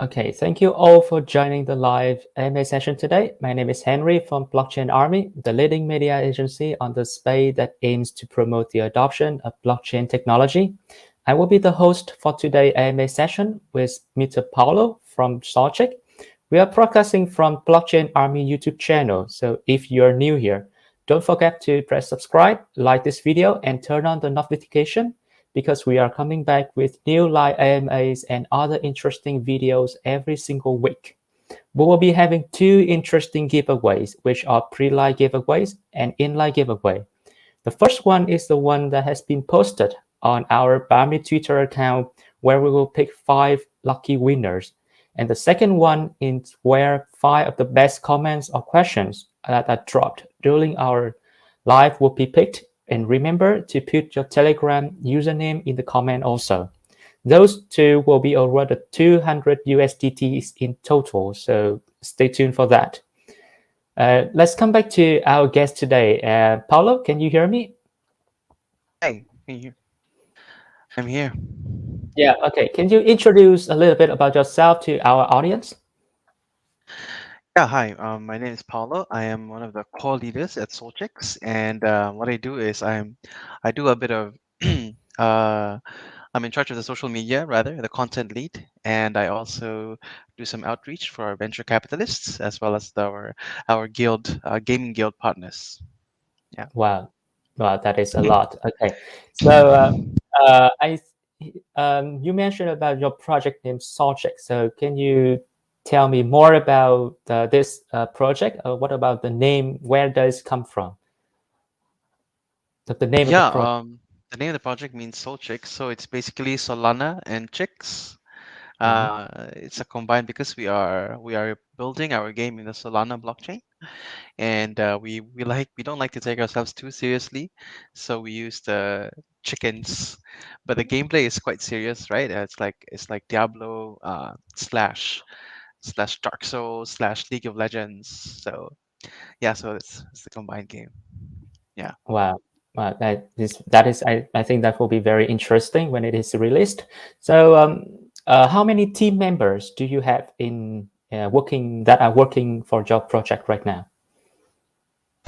Okay, thank you all for joining the live AMA session today. My name is Henry from Blockchain Army, the leading media agency on the space that aims to promote the adoption of blockchain technology. I will be the host for today's AMA session with Mr. Paulo from Solchicks. We are broadcasting from Blockchain Army YouTube channel, so if you're new here, don't forget to press subscribe, like this video, and turn on the notification because we are coming back with new live AMAs and other interesting videos every single week. We will be having two interesting giveaways, which are pre-live giveaways and in-live giveaway. The first one is the one that has been posted on our Bami Twitter account, where we will pick 5 lucky winners. And the second one is where 5 of the best comments or questions that are dropped during our live will be picked. And remember to put your Telegram username in the comment also. Those two will be awarded 200 USDTs in total, so stay tuned for that. Let's come back to our guest today. Paulo, can you hear me? Hi, I'm here. Yeah, okay. Can you introduce a little bit about yourself to our audience? Yeah, hi. My name is Paulo. I am one of the core leaders at Solchicks, and what I do is I do a bit of I'm in charge of the social media, rather the content lead, and I also do some outreach for our venture capitalists as well as our guild gaming guild partners. Yeah. Wow, wow, that is a lot. Okay, so you mentioned about your project named Solchicks. So can you tell me more about this project? What about the name? Where does it come from? The name of the Yeah. project. The name of the project means Solchicks, so it's basically Solana and chicks. Mhm, It's a combined because we are building our game in the Solana blockchain, and we don't like to take ourselves too seriously, so we use the chickens, but the gameplay is quite serious, right? It's like Diablo slash Dark Souls slash League of Legends. So yeah, so it's the combined game. Yeah. Wow. Wow, that is I think that will be very interesting when it is released. So how many team members do you have in working that are working for your project right now?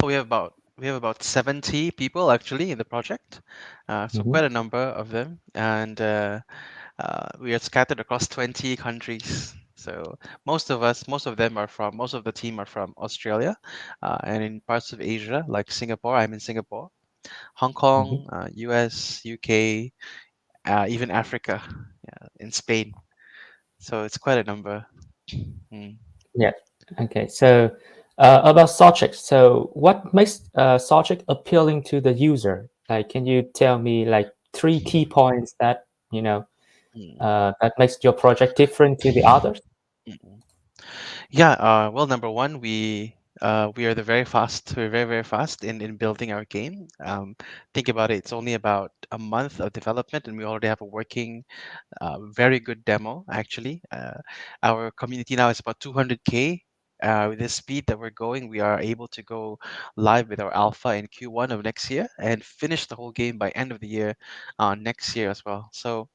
So we have about 70 people actually in the project, so Mhm. quite a number of them, and we are scattered across 20 countries. So most of the team are from Australia, and in parts of Asia like Singapore. I'm in Singapore, Hong Mhm. Kong, US, UK, even Africa, yeah, in Spain. So it's quite a number. Mm. Yeah. Okay. So about Solchicks. So what makes Solchicks appealing to the user? Like, can you tell me like 3 key points that Mm. that makes your project different to the others? Mm. Yeah, well, number one, we are the very fast. We're very, very fast in building our game. Think about it, it's only about a month of development, and we already have a working, very good demo, actually. Our community now is about 200K. With the speed that we're going, we are able to go live with our alpha in Q1 of next year and finish the whole game by end of the year, next year as well. So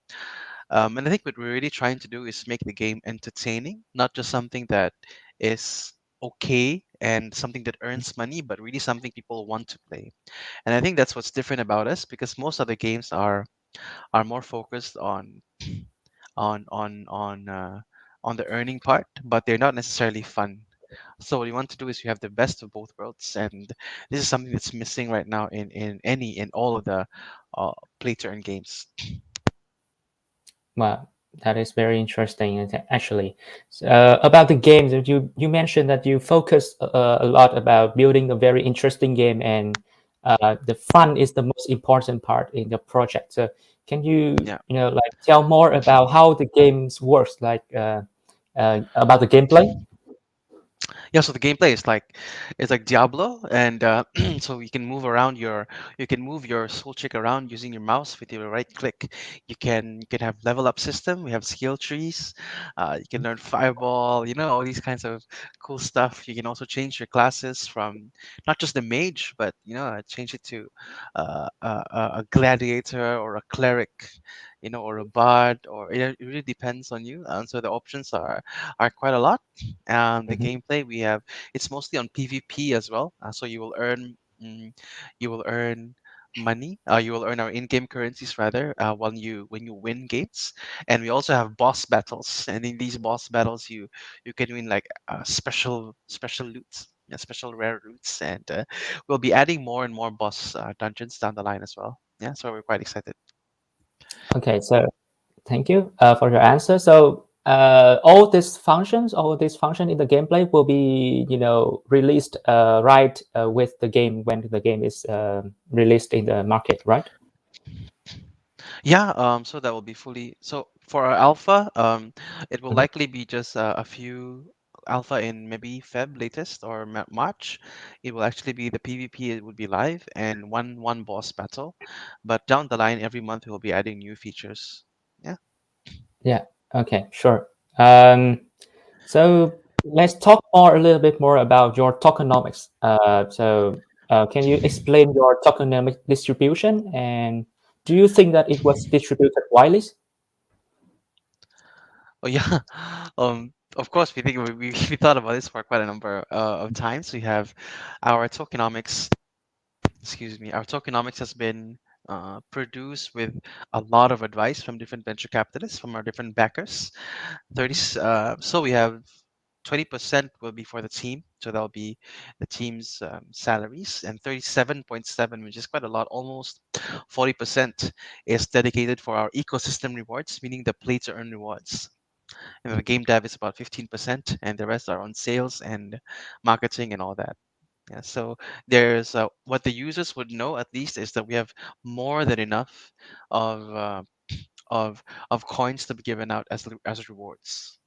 and I think what we're really trying to do is make the game entertaining, not just something that is okay and something that earns money, but really something people want to play. And I think that's what's different about us because most other games are more focused on on the earning part, but they're not necessarily fun. So what you want to do is you have the best of both worlds, and this is something that's missing right now in all of the play to earn games. Wow, that is very interesting. Actually, about the games, you mentioned that you focus a lot about building a very interesting game, and the fun is the most important part in the project. So, can you Yeah. like tell more about how the games works, like about the gameplay? Yeah, so the gameplay is like Diablo, and so you can move your soul chick around using your mouse with your right click. You can have level up system. We have skill trees. You can learn fireball. All these kinds of cool stuff. You can also change your classes from not just the mage, but change it to a gladiator or a cleric. or a bard, or it really depends on you. And so the options are quite a lot. The Mhm. gameplay we have, it's mostly on PvP as well. So you will earn money. You will earn our in-game currencies rather, when you win games. And we also have boss battles, and in these boss battles, you can win like special loots. Yeah, special rare loots, and we'll be adding more and more boss dungeons down the line as well. Yeah, so we're quite excited. Okay, so thank you for your answer. So all these function in the gameplay will be, released right with the game when the game is released in the market, right? Yeah, so that will be fully. So for our alpha, it will Mhm. likely be just a few alpha in maybe Feb latest or March. It will actually be the PvP. It would be live and one boss battle, but down the line every month we'll be adding new features. Yeah. Yeah. Okay. Sure. Um, so let's talk more a little bit more about your tokenomics. Can you explain your tokenomic distribution, and do you think that it was distributed widely? Oh yeah. Of course, we think we thought about this for quite a number of times. We have our tokenomics. Excuse me. Our tokenomics has been produced with a lot of advice from different venture capitalists, from our different backers. Mhm. So we have 20% will be for the team, so that'll be the team's salaries, and 37.7, which is quite a lot, almost 40%, is dedicated for our ecosystem rewards, meaning the play to earn rewards. And the game dev is about 15%, and the rest are on sales and marketing and all that. Yeah, so there's what the users would know at least is that we have more than enough of uh, of coins to be given out as rewards.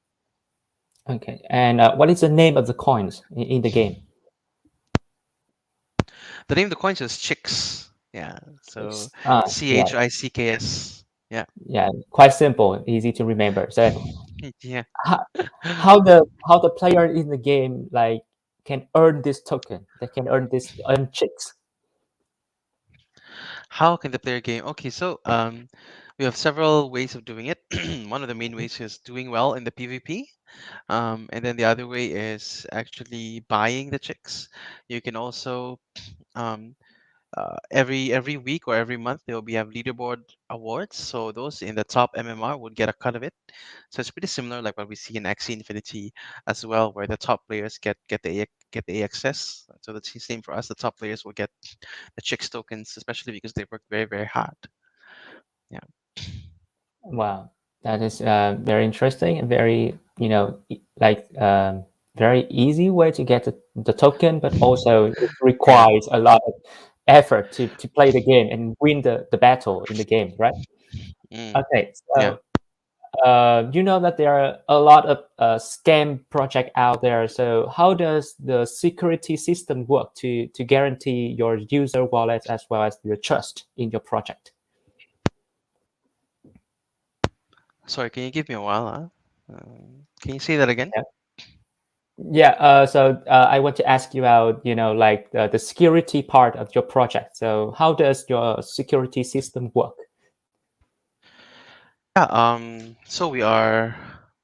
Okay. And what is the name of the coins in the game? The name of the coins is Chicks. Yeah, so Chicks. Ah, yeah, Chicks. Yeah, yeah. Quite simple, easy to remember. So yeah. how, how the player in the game like can earn this token? They can earn chicks. How can the player game? Okay, so we have several ways of doing it. One of the main ways is doing well in the PvP. And then the other way is actually buying the chicks. You can also um, every week or every month there will be have leaderboard awards. So those in the top MMR would get a cut of it. So it's pretty similar like what we see in Axie Infinity as well, where the top players get the AXS. So the same for us. The top players will get the chicks tokens, especially because they work very hard. Yeah. Wow, that is very interesting and very, very easy way to get the token, but also it Yeah. requires a lot of effort to play the game and win the battle in the game, right? Mm, Okay, yeah. so you know that there are a lot of scam project out there. So how does the security system work to guarantee your user wallets as well as your trust in your project? Sorry, can you give me a while, huh? Can you say that again? Yeah, I want to ask you out, like the security part of your project. So how does your security system work? Yeah, so we are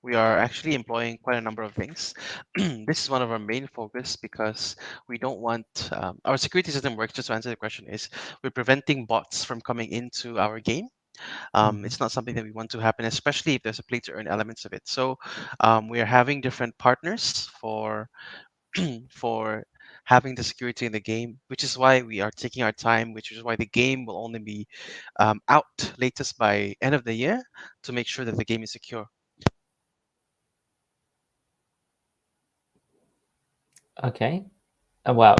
actually employing quite a number of things. This is one of our main focus because we don't want our security system works. Just to answer the question, is we're preventing bots from coming into our game. Mhm. It's not something that we want to happen, especially if there's a play to earn elements of it. So we are having different partners for for having the security in the game, which is why we are taking our time, which is why the game will only be out latest by end of the year to make sure that the game is secure. Okay. Well,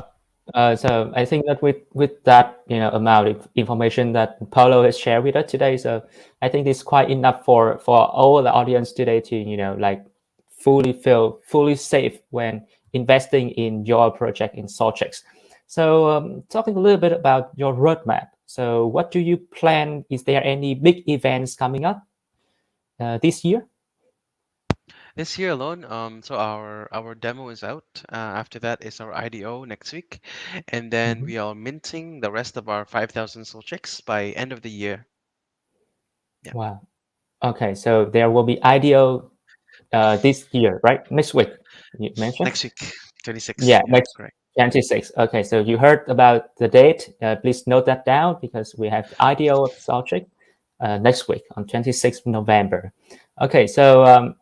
so I think that with that amount of information that Paulo has shared with us today, so I think it's quite enough for all the audience today to like fully feel fully safe when investing in your project in Solchicks. So talking a little bit about your roadmap. So what do you plan? Is there any big events coming up this year? This year alone, so our demo is out. After that is our IDO next week, and then Mhm. we are minting the rest of our 5,000 soul checks by end of the year. Yeah. Wow. Okay, so there will be IDO this year, right? Next week, you mentioned? Next week, 26. Yeah, Yeah, next correct. 26. Okay, so you heard about the date. Please note that down because we have the IDO of Solchicks next week on 26th November. Okay, so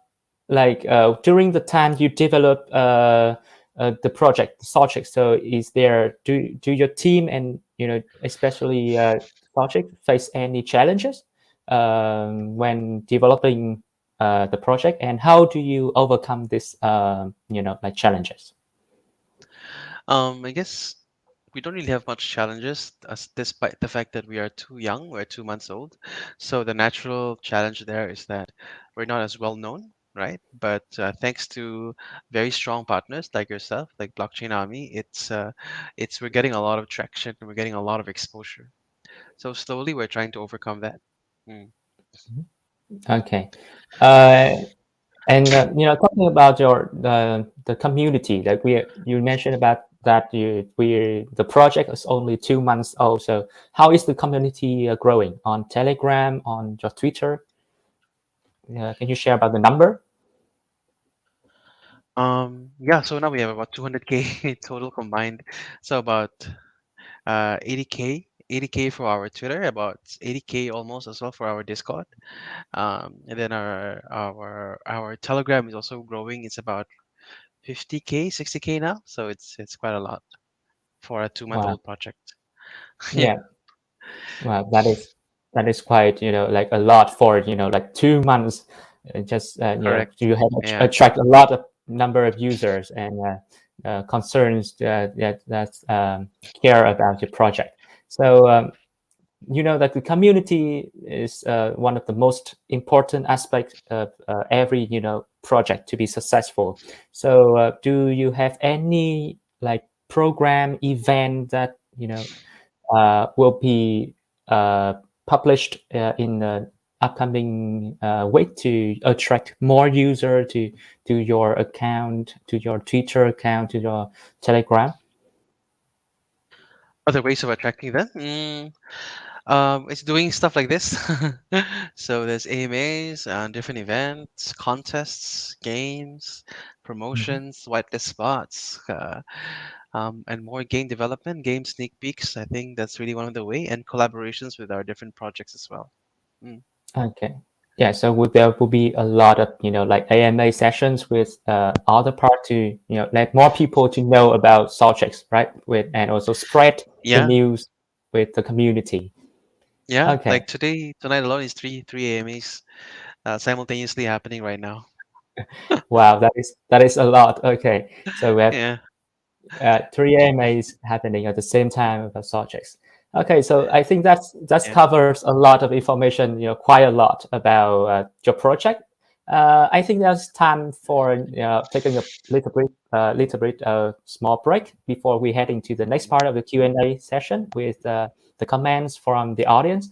during the time you develop the project, the Solchicks, so is there do your team and especially Solchicks face any challenges when developing the project, and how do you overcome this like challenges? I guess we don't really have much challenges, despite the fact that we are too young. We're 2 months old. So the natural challenge there is that we're not as well known, right? But thanks to very strong partners like yourself, like Blockchain Army, it's we're getting a lot of traction and we're getting a lot of exposure. So slowly we're trying to overcome that. Mm. Okay. And talking about your the community, like you mentioned about that the project is only 2 months old. So how is the community growing on Telegram, on your Twitter? Can you share about the number? Yeah, so now we have about 200K total combined. So about 80K for our Twitter, about 80K almost as well for our Discord. And then our Telegram is also growing. It's about 50K, 60K now. So it's quite a lot for a 2 month Wow. old project. Yeah, Yeah. Wow. That is quite like a lot for like 2 months. Just correct. you have Yeah. attract a lot of number of users and concerns that care about your project. So that the community is one of the most important aspects of every project to be successful. So do you have any like program event that will be uh, published in the upcoming week to attract more user to your account, to your Twitter account, to your Telegram? Other ways of attracting them? It's doing stuff like this. So there's AMAs, different events, contests, games, Mhm. promotions, whitelist spots, and more game development, game sneak peeks. I think that's really one of the way, and collaborations with our different projects as well. Mm. Okay. Yeah, so there will be a lot of like AMA sessions with other part to let more people to know about Solchicks, right? With and also spread the Yeah, news with the community. yeah. Okay. Like tonight alone is three AMAs simultaneously happening right now. Wow, that is a lot. Okay, so we have Yeah, 3 AMAs happening at the same time about subjects. Okay, so I think that yeah, covers a lot of information, quite a lot about your project. I think there's time for taking a little bit small break before we head into the next mhm. part of the Q&A session with the comments from the audience.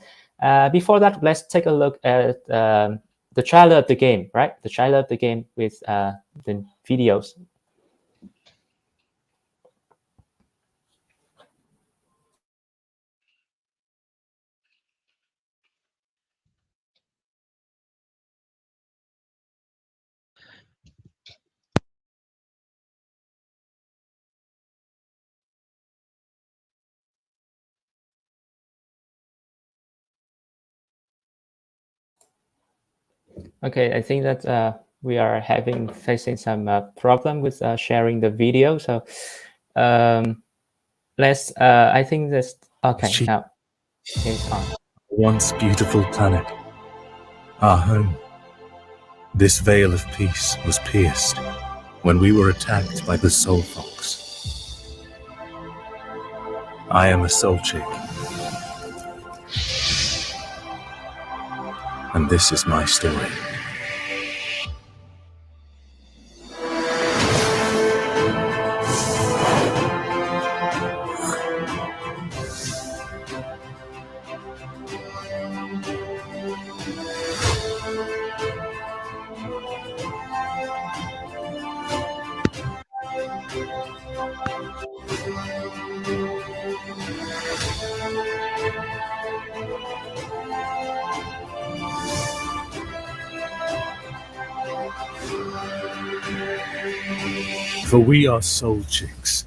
Before that, let's take a look at the trailer of the game, right? The trailer of the game with the videos. Okay, I think that we are facing some problem with sharing the video. So um, let's. I think this. Okay, She now it's on. once beautiful planet, our home. This veil of peace was pierced when we were attacked by the Soul Fox. I am a Soul Chick, and this is my story. For we are Solchicks,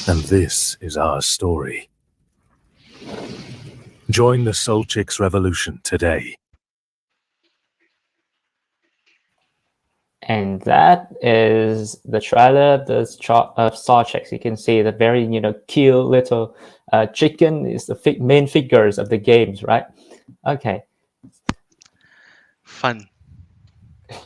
and this is our story. Join the Solchicks revolution today. And that is the trailer of Solchicks. You can see the very cute little chicken is the main figures of the games, right? Okay, Fun.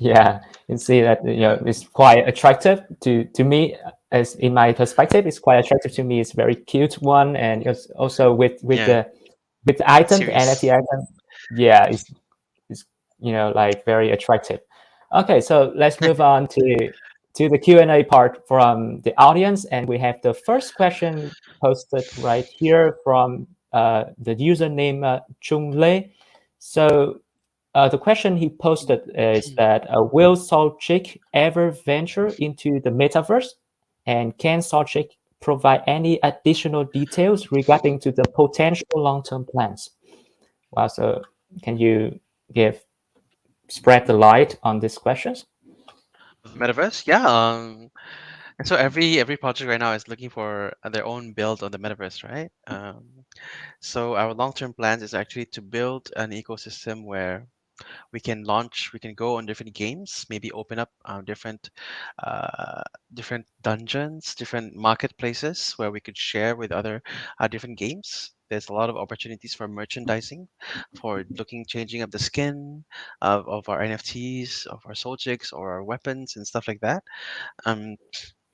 yeah, you can see that it's quite attractive to me. As in my perspective, it's quite attractive to me. It's very cute one, and it's also with Yeah. the item, the Serious. NFT item. Yeah, it's like very attractive. Okay, so let's move on to the Q&A part from the audience, and we have the first question posted right here from the username Chung Lei. So the question he posted is that will Solchick ever venture into the metaverse, and can Solchick provide any additional details regarding to the potential long-term plans? Wow, so can you spread the light on these questions? Metaverse, yeah. And so every project right now is looking for their own build on the metaverse, right? So our long-term plans is actually to build an ecosystem where we can go on different games, maybe open up uh, different dungeons, different marketplaces where we could share with other different games. There's a lot of opportunities for merchandising, for changing up the skin of our NFTs, of our soul chicks, or our weapons and stuff like that. Um,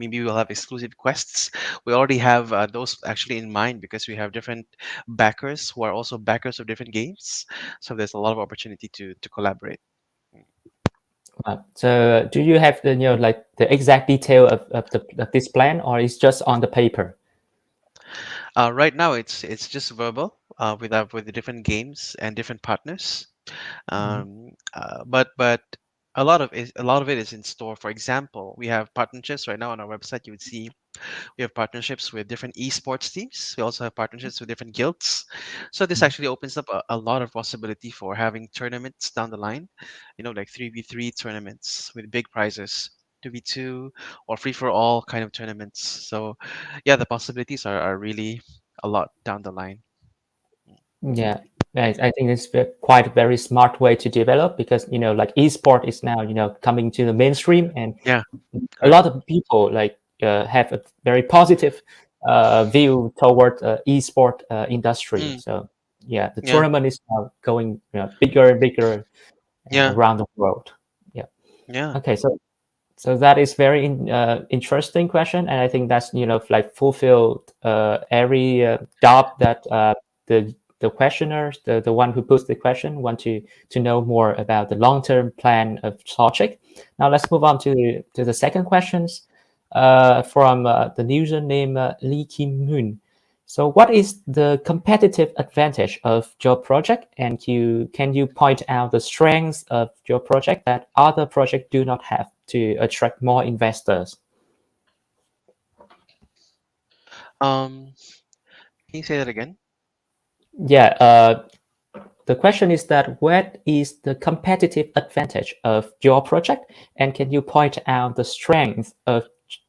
Maybe we'll have exclusive quests. We already have those actually in mind because we have different backers who are also backers of different games. So there's a lot of opportunity to collaborate. So do you have the like the exact detail of this plan, or is just on the paper? Right now, it's just verbal with the different games and different partners. But a lot of it is in store. For example, we have partnerships right now on our website. You would see we have partnerships with different esports teams. We also have partnerships with different guilds. So this actually opens up a lot of possibility for having tournaments down the line. Like 3v3 tournaments with big prizes. 2v2 or free for all kind of tournaments. So yeah, the possibilities are really a lot down the line. Yeah, I think it's quite a very smart way to develop, because like esport is now coming to the mainstream, and Yeah, a correct. lot of people like have a very positive view toward esport industry. Mm, So yeah, the yeah, tournament is now going bigger and bigger yeah, around the world. Yeah. yeah. Okay, so that is very interesting question, and I think that's like fulfilled every doubt that the questioners, the one who posed the question, want to know more about the long-term plan of Solchik. Now let's move on to the second questions from the username Lee Kim Moon. So what is the competitive advantage of your project, and can you point out the strengths of your project that other projects do not have to attract more investors? Um, can you say that again? Yeah, the question is that what is the competitive advantage of your project, and can you point out the strengths of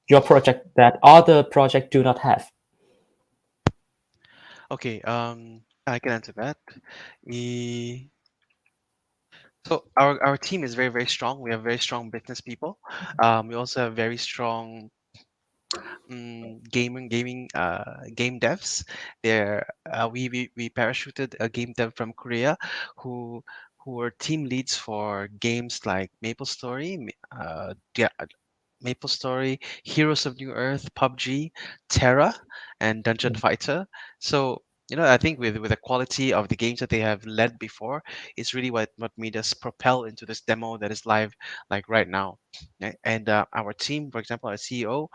your project that other projects do not have? Okay, I can answer that. E- So our team is very, very strong. We have very strong business people. We also have very strong game devs. We parachuted a game dev from Korea who were team leads for games like Maple Story, Heroes of New Earth, PUBG, Terra, and Dungeon Fighter. So, I think with the quality of the games that they have led before, it's really what made us propel into this demo that is live like right now. And our team, for example, our CEO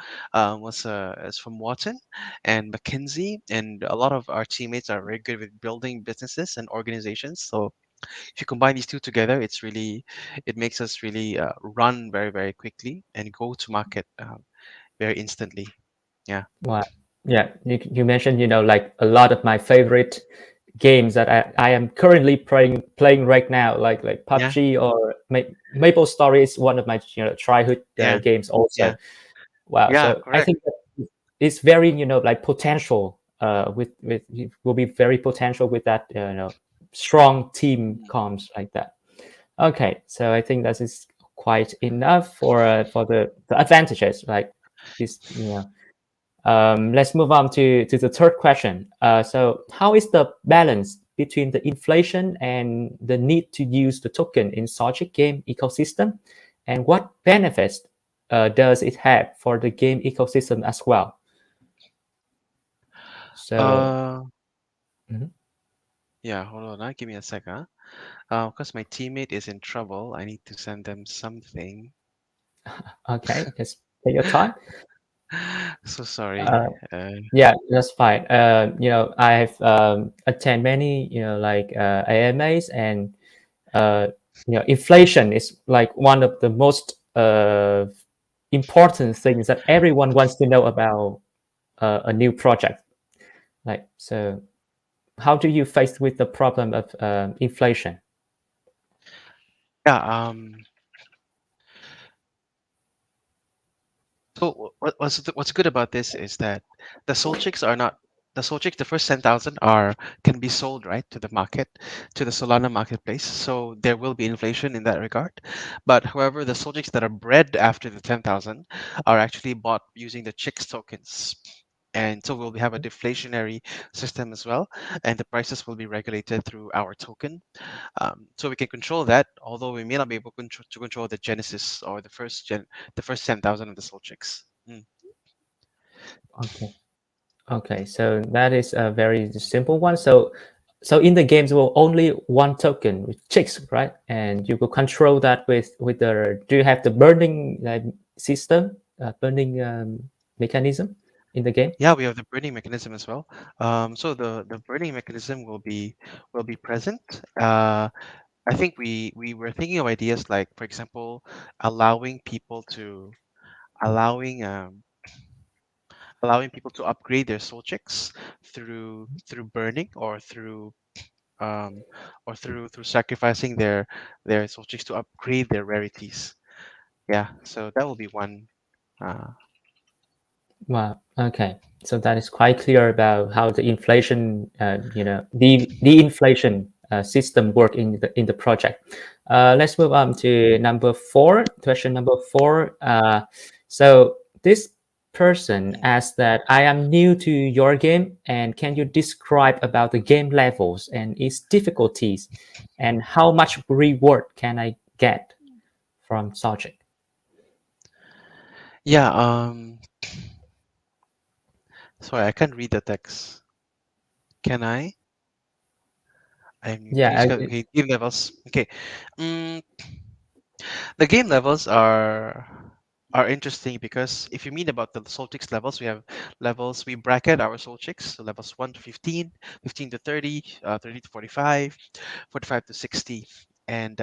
is from Wharton and McKinsey, and a lot of our teammates are very good with building businesses and organizations. So if you combine these two together, it makes us really run very, very quickly and go to market very instantly. Yeah, Wow. Yeah, you mentioned like a lot of my favorite games that I am currently playing right now, like yeah, PUBG or Maple Story is one of my childhood yeah, games also. yeah, Wow. Yeah, So I correct. think that it's very, like potential. With it will be very potential with that, strong team Mm. comms like that. Okay, so I think that is quite enough for the advantages. Like this, let's move on to the third question. So how is the balance between the inflation and the need to use the token in Solchicks game ecosystem, and what benefits does it have for the game ecosystem as well? So, Uh, mhm. yeah, hold on. Give me a second. Because my teammate is in trouble, I need to send them something. Okay, just take your time. So sorry. Uh, Yeah, that's fine. I've attend many, like AMAs, and inflation is like one of the most important things that everyone wants to know about a new project. Like, so how do you face with the problem of inflation? Yeah. So what's good about this is that the Solchicks are not the Solchicks. The first 10,000 are can be sold right to the market, to the Solana marketplace. So there will be inflation in that regard. But however, the Solchicks that are bred after the 10,000 are actually bought using the Chicks tokens. And so we'll have a deflationary system as well, and the prices will be regulated through our token. So we can control that, although we may not be able to control the genesis or the first 10,000 of the soul checks. Mm. Okay. Okay, so that is a very simple one. So in the games, will only one token with chicks, right? And you will control that with the. Do you have the burning system, burning mechanism in the game? Yeah, we have the burning mechanism as well. So the burning mechanism will be present. I think we were thinking of ideas like, for example, allowing people to allowing um, allowing people to upgrade their soul checks through burning um, or through sacrificing their soul checks to upgrade their rarities. Yeah, so that will be one. Uh, Wow. Okay. So that is quite clear about how the inflation, the inflation system work in the project. Let's move on to number four. Question number four. So this person mm. asked that I am new to your game, and can you describe about the game levels and its difficulties, and how much reward can I get from Solchik? Yeah. Sorry, I can't read the text. Can I? I'm Yeah. can you okay, game levels. Okay. Mm, the game levels are interesting because if you mean about the Solchicks levels, we have levels, we bracket our Solchicks, so levels 1 to 15, 15 to 30, 30 to 45, 45 to 60. And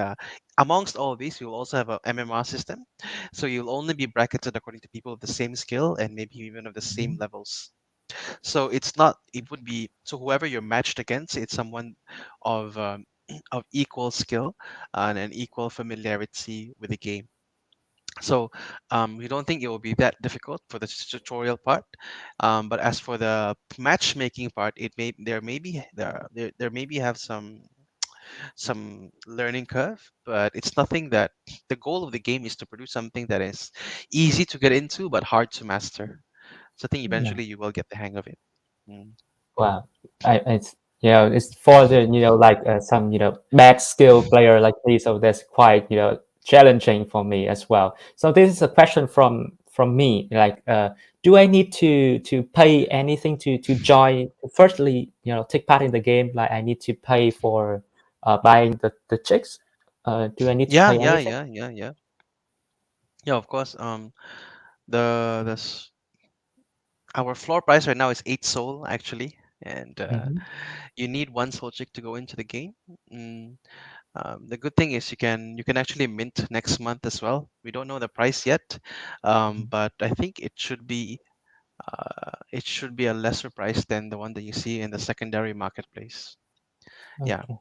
amongst all of these, we will also have a MMR system. So you'll only be bracketed according to people of the same skill and maybe even of the same levels. So it's not, it would be, so whoever you're matched against, it's someone of of equal skill and an equal familiarity with the game. So we don't think it will be that difficult for the tutorial part. But as for the matchmaking part, it may there may be there maybe have some learning curve, but it's nothing that the goal of the game is to produce something that is easy to get into but hard to master. So I think Yeah. eventually you will get the hang of it. Mm. Wow, it's it's for the like some bad skill player like me, so that's quite challenging for me as well. So this is a question from me, like do I need to pay anything to join? Firstly, take part in the game. Like I need to pay for buying the chicks. Do I need to Yeah, pay yeah, anything? yeah, yeah, yeah. Yeah, of course. The our floor price right now is 8 soul actually, and Hmm. you need one soul chick to go into the game. Mm, the good thing is you can actually mint next month as well. We don't know the price yet, but I think it should be a lesser price than the one that you see in the secondary marketplace. Yeah. Okay.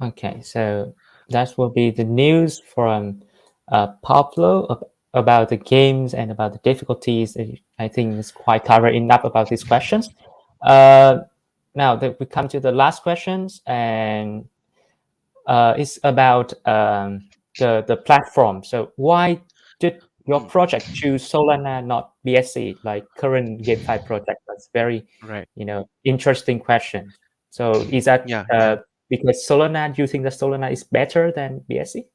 Okay, so that will be the news from Pablo. about the games and about the difficulties. I think it's quite covered enough about these questions. Now that we come to the last questions, and it's about the platform. So why did your Mm, project choose Solana, not BSC, like current GameFi project? That's very, right. interesting question. So is that Yeah, yeah. because Solana, do you think that Solana is better than BSC?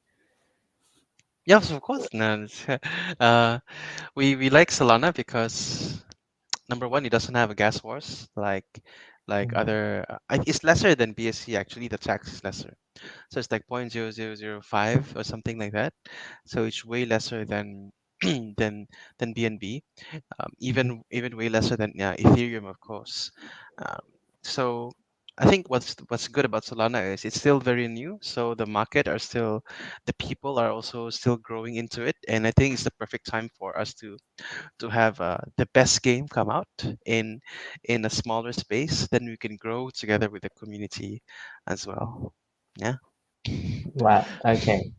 Yes, of course. No, uh, we like Solana because number one, it doesn't have a gas wars like Mhm. other. It's lesser than BSC actually. The tax is lesser, so it's like 0.0005 or something like that. So it's way lesser than than BNB. Mhm. Even way lesser than, yeah, Ethereum, of course. Um, so I think what's good about Solana is it's still very new, so the people are also still growing into it, and I think it's the perfect time for us to have the best game come out in a smaller space. Then we can grow together with the community as well. Yeah. Wow. Okay.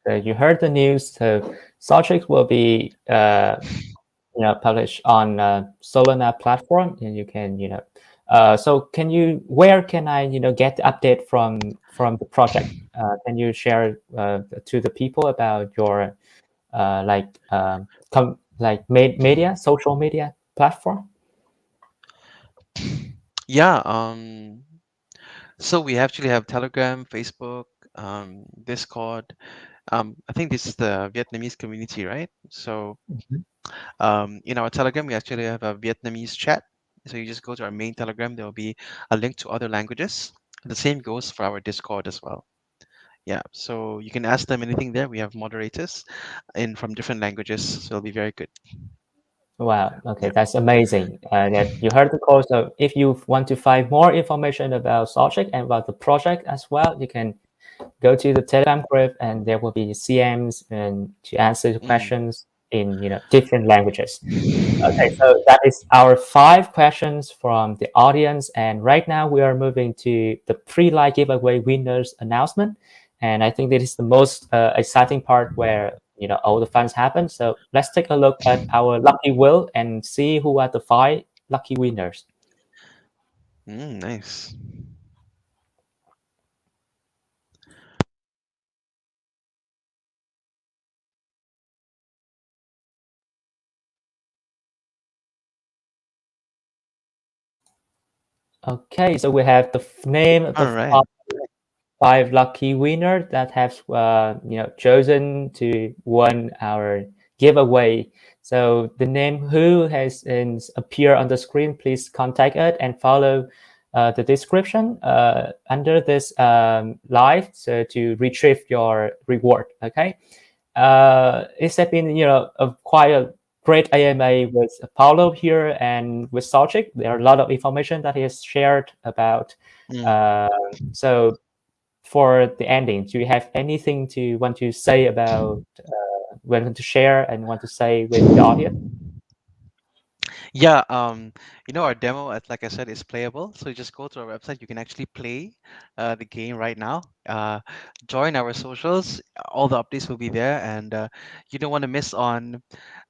So you heard the news. So Solchicks will be published on Solana platform, and you can so can you where can I get the update from the project? Can you share to the people about your media, social media platform? Yeah. So we actually have Telegram, Facebook, Discord. I think this is the Vietnamese community, right? So Mhm. in our Telegram, we actually have a Vietnamese chat. So you just go to our main Telegram. There will be a link to other languages. The same goes for our Discord as well. Yeah, so you can ask them anything there. We have moderators in from different languages, so it'll be very good. Wow. Okay, Yeah. that's amazing. That you heard the call. So if you want to find more information about Solchick and about the project as well, you can go to the Telegram group, and there will be CMs and to answer the Mm. questions in different languages. Okay, so that is our 5 questions from the audience, and right now we are moving to the pre-live giveaway winners announcement, and I think this is the most exciting part where all the fun happen. So let's take a look at our lucky wheel and see who are the 5 lucky winners. Nice. Okay, so we have the name of the All right. 5 lucky winner that have chosen to win our giveaway. So the name who has appear on the screen, please contact us and follow the description under this live so to retrieve your reward. Okay. It's has been quite a great AMA with Paulo here and with Solchik. There are a lot of information that he has shared about. Mm. Uh, so for the ending, do you have anything to want to say about want to share and want to say with the audience? Yeah, our demo, like I said, is playable. So you just go to our website. You can actually play the game right now. Join our socials. All the updates will be there, and you don't want to miss on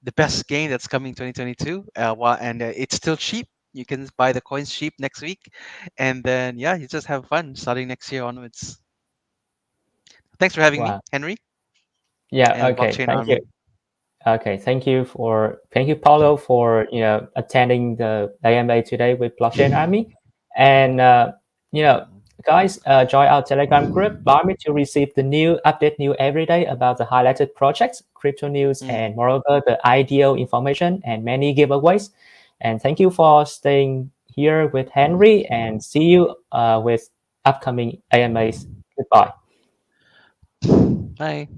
the best game that's coming 2022. And it's still cheap. You can buy the coins cheap next week, and then yeah, you just have fun starting next year onwards. Thanks for having me, Wow. Henry, Yeah. and Okay. Blockchain Thank you. Army. Okay. Thank you, Paulo, for attending the AMA today with Blockchain Army, and you know, guys, join our Telegram group, Army, to receive the new update new every day about the highlighted projects, crypto news, Mm. and moreover the ideal information and many giveaways. And thank you for staying here with Henry, and see you with upcoming AMAs. Goodbye. Bye.